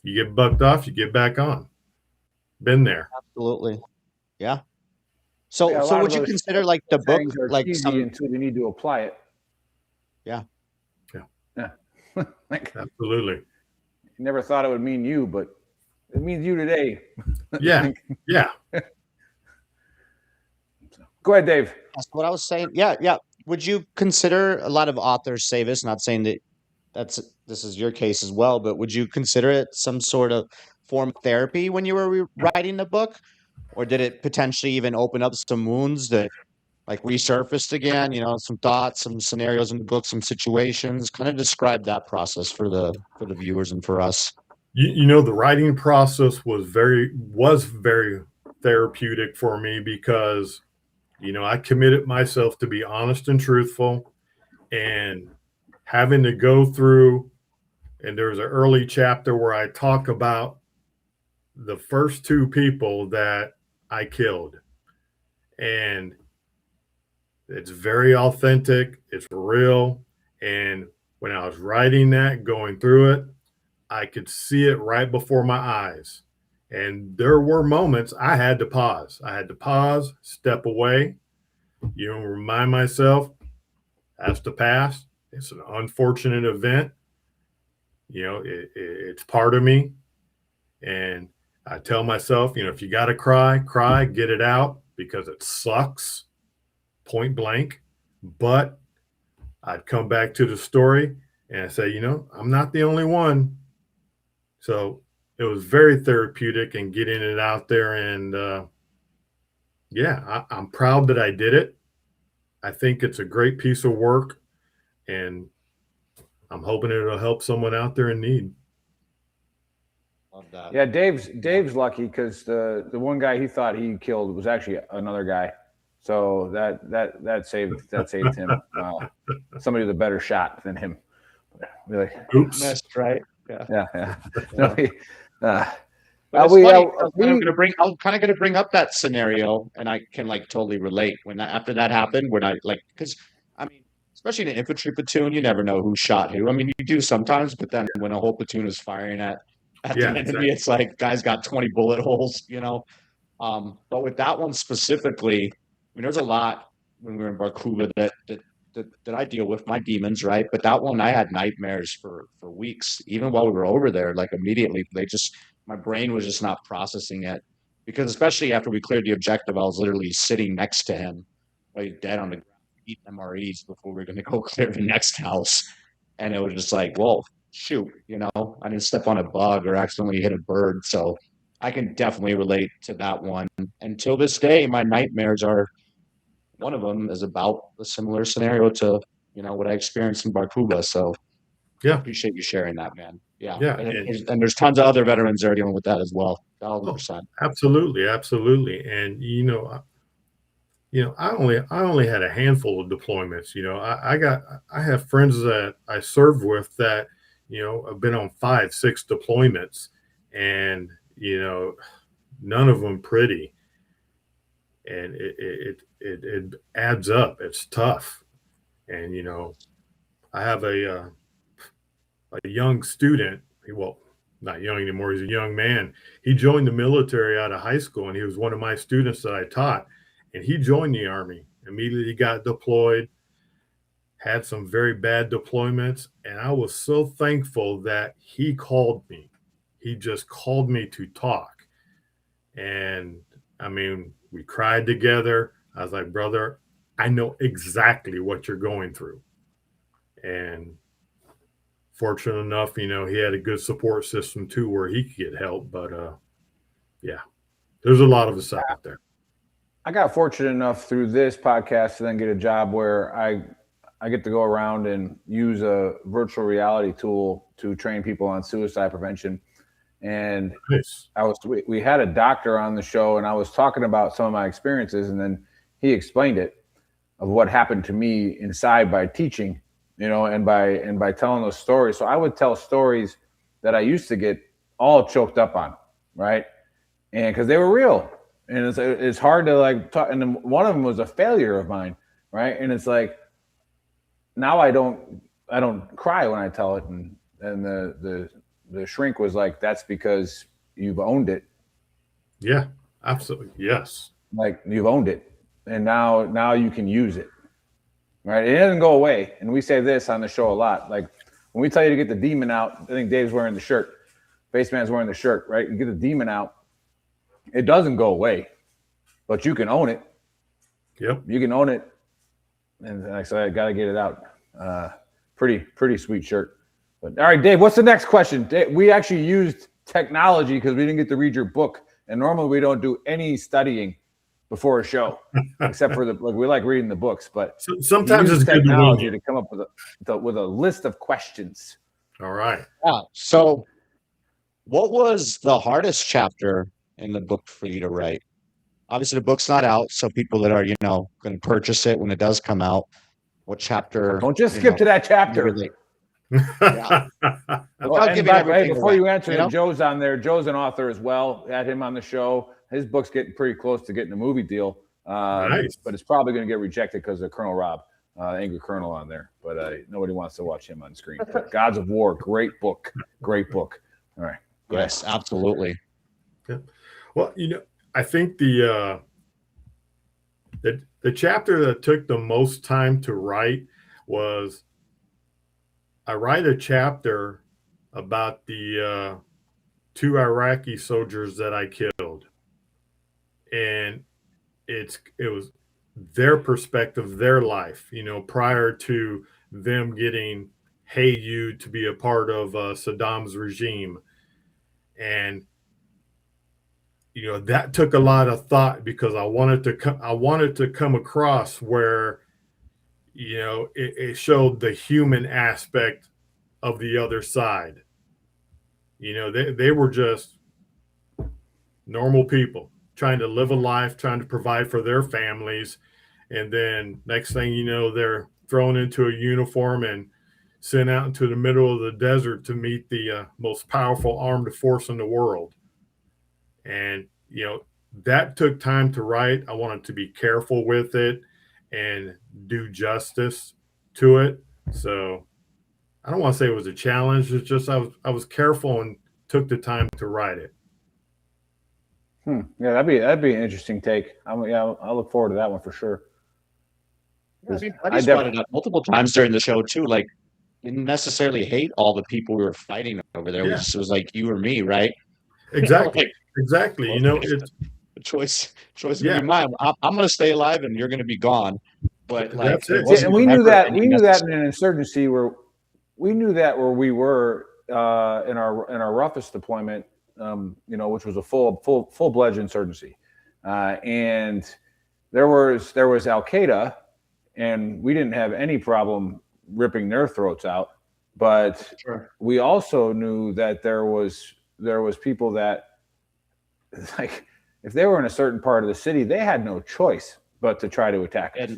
Speaker 8: get bucked off, you get back on. Been there.
Speaker 6: Absolutely. Yeah. So would you consider like the book like
Speaker 4: easy until you need to apply it?
Speaker 6: Yeah.
Speaker 8: Absolutely.
Speaker 4: You never thought it would mean you, but it means you today.
Speaker 8: Yeah.
Speaker 4: Go ahead, Dave.
Speaker 6: That's what I was saying. Yeah. Would you consider, a lot of authors say this, not saying that this is your case as well, but would you consider it some sort of form of therapy when you were writing the book? Or did it potentially even open up some wounds that like resurfaced again, some thoughts, some scenarios in the book, some situations? Kind of describe that process for the viewers and for us.
Speaker 8: The writing process was very therapeutic for me because, I committed myself to be honest and truthful, and having to go through, and there's an early chapter where I talk about the first two people that I killed. And It's very authentic. It's real. And when I was writing that, going through it, I could see it right before my eyes. And there were moments I had to pause. I had to pause, step away, remind myself that's the past. It's an unfortunate event. It's part of me. And I tell myself, if you got to cry, get it out because it sucks, point blank. But I'd come back to the story and I say, I'm not the only one. So it was very therapeutic and getting it out there. And I'm proud that I did it. I think it's a great piece of work. And I'm hoping it'll help someone out there in need.
Speaker 6: Love that.
Speaker 4: Yeah, Dave's lucky because the one guy he thought he killed was actually another guy. So that saved him. Somebody with a better shot than him. Really.
Speaker 8: Oops.
Speaker 6: That's right.
Speaker 4: Yeah.
Speaker 6: No,
Speaker 4: I'm
Speaker 6: kind of gonna bring up that scenario, and I can totally relate. After that happened, when because I mean, especially in an infantry platoon, you never know who shot who. I mean, you do sometimes, but then when a whole platoon is firing at the enemy, exactly. It's like guys got 20 bullet holes, But with that one specifically, there's a lot when we were in Barkuba that I deal with, my demons, right? But that one, I had nightmares for weeks, even while we were over there. Immediately, my brain was just not processing it, because especially after we cleared the objective, I was literally sitting next to him, dead on the ground, eating MREs before we were going to go clear the next house, and it was just like, whoa, shoot, I didn't step on a bug or accidentally hit a bird, so I can definitely relate to that one. Until this day, my nightmares are. One of them is about a similar scenario to, what I experienced in Barkuba. So
Speaker 8: yeah,
Speaker 6: I appreciate you sharing that, man. Yeah.
Speaker 8: And
Speaker 6: there's tons of other veterans that are dealing with that as well. 1,000%.
Speaker 8: Absolutely. And, I only had a handful of deployments. I have friends that I served with that, have been on 5-6 deployments, and, none of them pretty. And it adds up. It's tough. And, I have a young student. Well, not young anymore. He's a young man. He joined the military out of high school, and he was one of my students that I taught. And he joined the Army. Immediately got deployed, had some very bad deployments. And I was so thankful that he called me. He just called me to talk. And, we cried together. I was like, brother, I know exactly what you're going through. And fortunate enough, he had a good support system too, where he could get help. But there's a lot of us out there.
Speaker 4: I got fortunate enough through this podcast to then get a job where I get to go around and use a virtual reality tool to train people on suicide prevention. And
Speaker 8: nice.
Speaker 4: We had a doctor on the show, and I was talking about some of my experiences, and then he explained it of what happened to me inside by teaching, and by telling those stories. So I would tell stories that I used to get all choked up on, right? And because they were real, and it's hard to talk. And then one of them was a failure of mine, right? And it's like, now I don't cry when I tell it, and the shrink was like, that's because you've owned it.
Speaker 8: Yeah, absolutely. Yes.
Speaker 4: You've owned it. And now you can use it. Right? It doesn't go away. And we say this on the show a lot. When we tell you to get the demon out, I think Dave's wearing the shirt. Baseman's wearing the shirt, right? You get the demon out. It doesn't go away, but you can own it.
Speaker 8: Yep.
Speaker 4: You can own it. And like I said, I got to get it out. Pretty sweet shirt. But, all right, Dave, what's the next question? We actually used technology because we didn't get to read your book. And normally we don't do any studying before a show, except for we like reading the books. But
Speaker 8: sometimes it's
Speaker 4: technology to come up with a list of questions.
Speaker 8: All right.
Speaker 6: Yeah. So what was the hardest chapter in the book for you to write? Obviously, the book's not out. So people that are, going to purchase it when it does come out, what chapter?
Speaker 4: Don't just skip to that chapter.
Speaker 6: Yeah.
Speaker 4: Before you answer, Joe's on there. Joe's an author as well. Had him on the show. His book's getting pretty close to getting a movie deal.
Speaker 8: Nice.
Speaker 4: But it's probably going to get rejected because of Colonel Rob, Angry Colonel on there. But nobody wants to watch him on screen. But Gods of War, great book. Great book. All right.
Speaker 6: Yes, absolutely.
Speaker 8: Yeah. Well, I think the chapter that took the most time to write was I write a chapter about the 2 Iraqi soldiers that I killed, and it was their perspective, their life, prior to them getting, hey, you to be a part of Saddam's regime. And that took a lot of thought because I wanted to come across where it showed the human aspect of the other side. They were just normal people trying to live a life, trying to provide for their families, and then next thing you know, they're thrown into a uniform and sent out into the middle of the desert to meet the most powerful armed force in the world. And that took time to write. I wanted to be careful with it and do justice to it. So I don't want to say it was a challenge. It's just I was careful and took the time to write it.
Speaker 4: Yeah, that'd be an interesting take. I'll look forward to that one for sure.
Speaker 6: I brought it up multiple times during the show too. Like, didn't necessarily hate all the people we were fighting over there.
Speaker 8: Yeah.
Speaker 6: It was like you or me, right?
Speaker 8: Exactly.
Speaker 6: Like,
Speaker 8: exactly. It's
Speaker 6: a choice is gonna be mine. I'm going to stay alive, and you're going to be gone. But like,
Speaker 8: that's it.
Speaker 4: Yeah, and we knew that in an insurgency where we were in our roughest deployment, which was a full-fledged insurgency, and there was Al Qaeda, and we didn't have any problem ripping their throats out, but we also knew that there was people that, like, if they were in a certain part of the city, they had no choice but to try to attack us.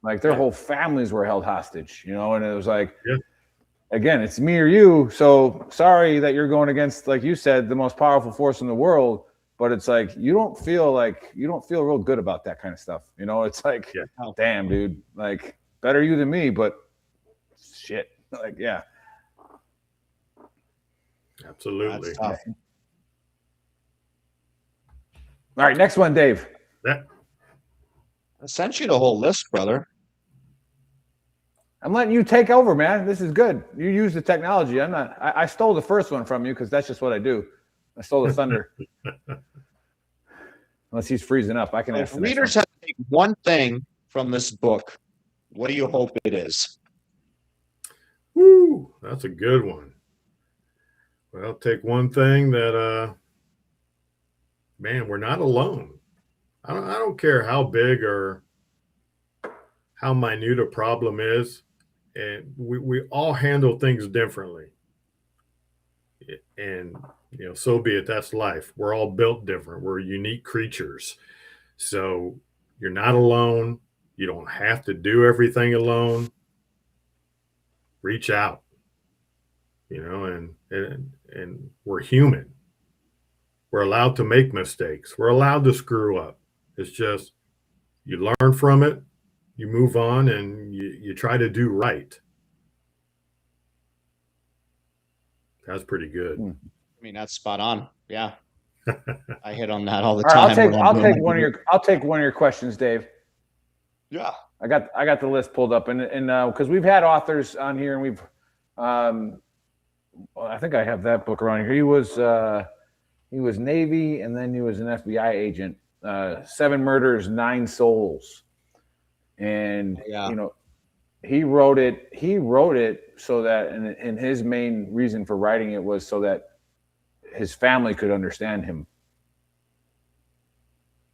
Speaker 4: Like, their whole families were held hostage, and it was like, again, it's me or you. So sorry that you're going against, like you said, the most powerful force in the world. But it's like you don't feel real good about that kind of stuff. It's like, damn, dude, like, better you than me, but shit, like, yeah,
Speaker 8: absolutely.
Speaker 4: All right, next one, Dave.
Speaker 8: That
Speaker 6: I sent you the whole list, brother.
Speaker 4: I'm letting you take over, man. This is good. You use the technology. I'm not. I stole the first one from you because that's just what I do. I stole the thunder. Unless he's freezing up, I can ask.
Speaker 6: If readers have to take one thing from this book, what do you hope it is?
Speaker 8: Woo, that's a good one. Well, take one thing that, man, we're not alone. I don't care how big or how minute a problem is, and we all handle things differently. And so be it. That's life. We're all built different. We're unique creatures. So you're not alone. You don't have to do everything alone. Reach out. And we're human. We're allowed to make mistakes. We're allowed to screw up. It's just you learn from it, you move on, and you try to do right. That's pretty good.
Speaker 6: I mean, that's spot on. Yeah, I hit on that all the time.
Speaker 4: I'll take one of your questions, Dave.
Speaker 6: Yeah,
Speaker 4: I got the list pulled up, and because we've had authors on here, and we've, I think I have that book around here. He was Navy, and then he was an FBI agent. 7 Murders, 9 Souls, and he wrote it so that, and his main reason for writing it was so that his family could understand him,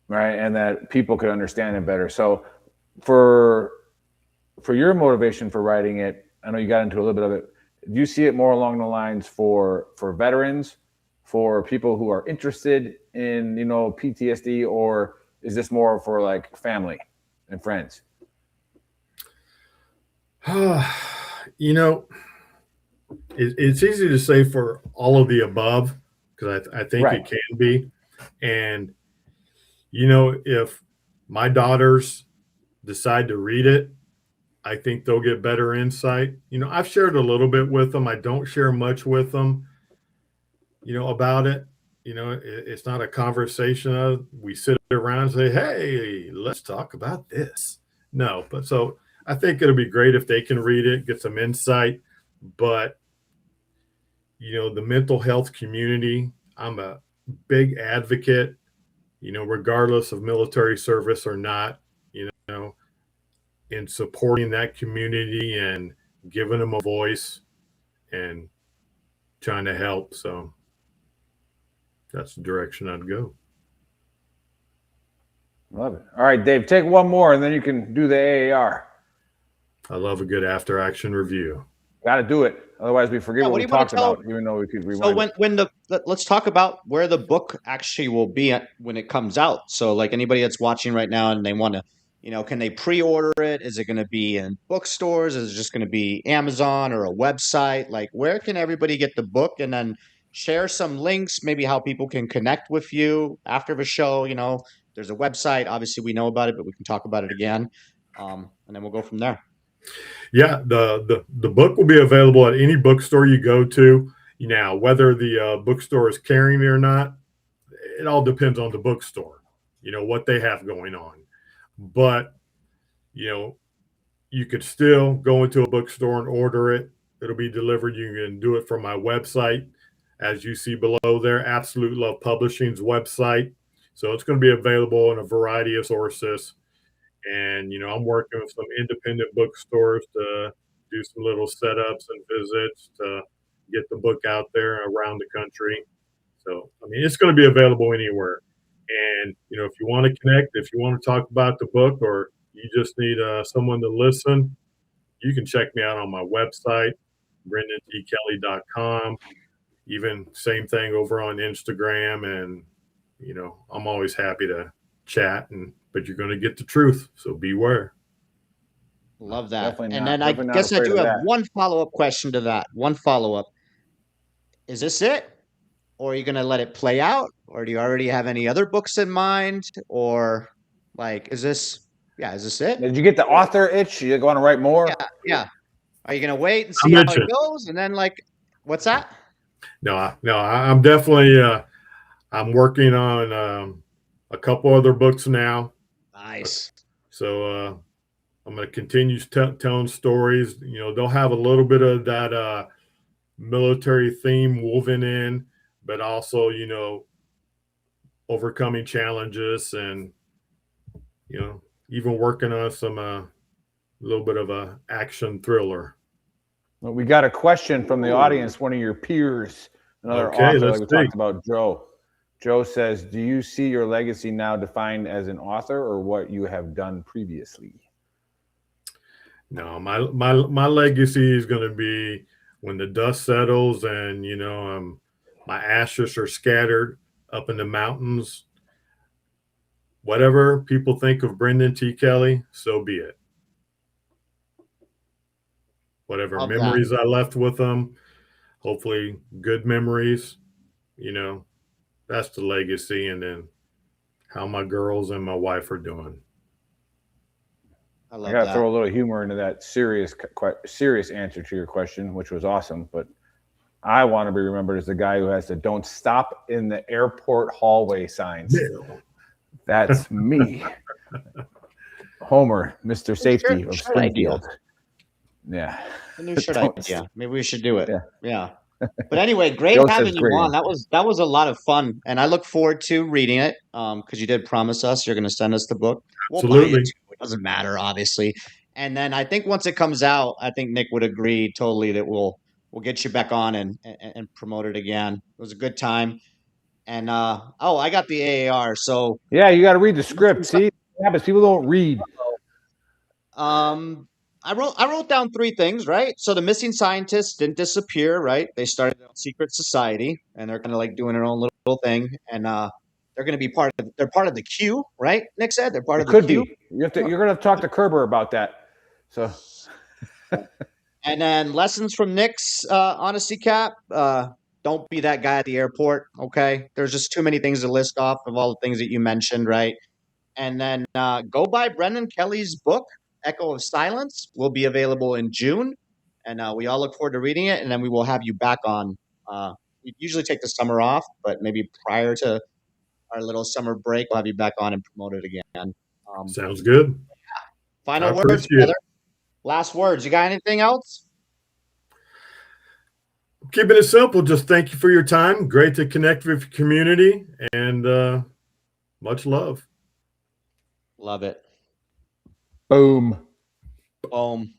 Speaker 4: right, and that people could understand him better. So for your motivation for writing it, I know you got into a little bit of it. Do you see it more along the lines for veterans, for people who are interested in PTSD, or is this more for like family and friends?
Speaker 8: It's easy to say for all of the above, because I think it can be. And if my daughters decide to read it, I think they'll get better insight. I've shared a little bit with them. I don't share much with them, about it. It's not a conversation. We sit around and say, hey, let's talk about this. No, but so I think it'll be great if they can read it, get some insight. But, the mental health community, I'm a big advocate, regardless of military service or not, in supporting that community and giving them a voice and trying to help. So that's the direction I'd go.
Speaker 4: Love it. All right, Dave, take one more and then you can do the AAR.
Speaker 8: I love a good after action review.
Speaker 4: Got to do it. Otherwise, we forget what we talked about, even though we could rewind.
Speaker 6: So let's talk about where the book actually will be when it comes out. So like anybody that's watching right now and they want to, can they pre-order it? Is it going to be in bookstores? Is it just going to be Amazon or a website? Like where can everybody get the book? And then share some links, maybe how people can connect with you after the show. There's a website. Obviously, we know about it, but we can talk about it again. And then we'll go from there.
Speaker 8: Yeah, the book will be available at any bookstore you go to. Whether the bookstore is carrying it or not, it all depends on the bookstore, what they have going on. But, you could still go into a bookstore and order it. It'll be delivered. You can do it from my website, as you see below there, Absolute Love Publishing's website. So it's going to be available in a variety of sources. And, I'm working with some independent bookstores to do some little setups and visits to get the book out there around the country. So, it's going to be available anywhere. And, if you want to connect, if you want to talk about the book, or you just need someone to listen, you can check me out on my website, BrendanTKelly.com. Even same thing over on Instagram. And, I'm always happy to chat, but you're going to get the truth. So beware.
Speaker 6: Love that. And then I guess I do have one follow-up question to that. One follow-up. Is this it? Or are you going to let it play out? Or do you already have any other books in mind? Or is this it?
Speaker 4: Did you get the author itch? You want to write more?
Speaker 6: Yeah. Are you going to wait and see how it goes? And then what's that?
Speaker 8: No, I'm definitely, I'm working on a couple other books now.
Speaker 6: Nice.
Speaker 8: So I'm going to continue telling stories. They'll have a little bit of that military theme woven in, but also, overcoming challenges and, even working on some little bit of a action thriller.
Speaker 4: Well, we got a question from the audience, one of your peers, another author like we talked about, Joe. Joe says, do you see your legacy now defined as an author or what you have done previously?
Speaker 8: No, my legacy is going to be when the dust settles and, my ashes are scattered up in the mountains. Whatever people think of Brendan T. Kelly, so be it. Whatever memories I left with them, hopefully good memories, that's the legacy. And then how my girls and my wife are doing.
Speaker 4: I got to throw a little humor into that serious answer to your question, which was awesome. But I want to be remembered as the guy who has the "Don't stop in the airport hallway" signs. That's me. Homer, Mr. Safety of Springfield. Yeah.
Speaker 6: A new shirt idea. Maybe we should do it. Yeah. But anyway, great having you on. That was a lot of fun, and I look forward to reading it. Because you did promise us you're going to send us the book. We'll
Speaker 8: Absolutely.
Speaker 6: buy it. It doesn't matter, obviously. And then I think once it comes out, I think Nick would agree totally that we'll get you back on and promote it again. It was a good time. And I got the AAR. So
Speaker 4: yeah, you got to read the script. See what happens. People don't read.
Speaker 6: I wrote down 3 things, right? So the missing scientists didn't disappear, right? They started a secret society, and they're kind of doing their own little thing, and they're going to be part of the Q, right? Nick said they're part of the Q.
Speaker 4: You're going to talk to Kerber about that. So,
Speaker 6: and then lessons from Nick's honesty cap. Don't be that guy at the airport. Okay, there's just too many things to list off of all the things that you mentioned, right? And then go buy Brendan Kelly's book, Echo of Silence. Will be available in June. And we all look forward to reading it. And then we will have you back on. We usually take the summer off, but maybe prior to our little summer break, we'll have you back on and promote it again.
Speaker 8: Sounds good.
Speaker 6: Final words, brother. Last words. You got anything else?
Speaker 8: Keeping it simple. Just thank you for your time. Great to connect with your community, and much love.
Speaker 6: Love it.
Speaker 4: Boom.
Speaker 6: Boom.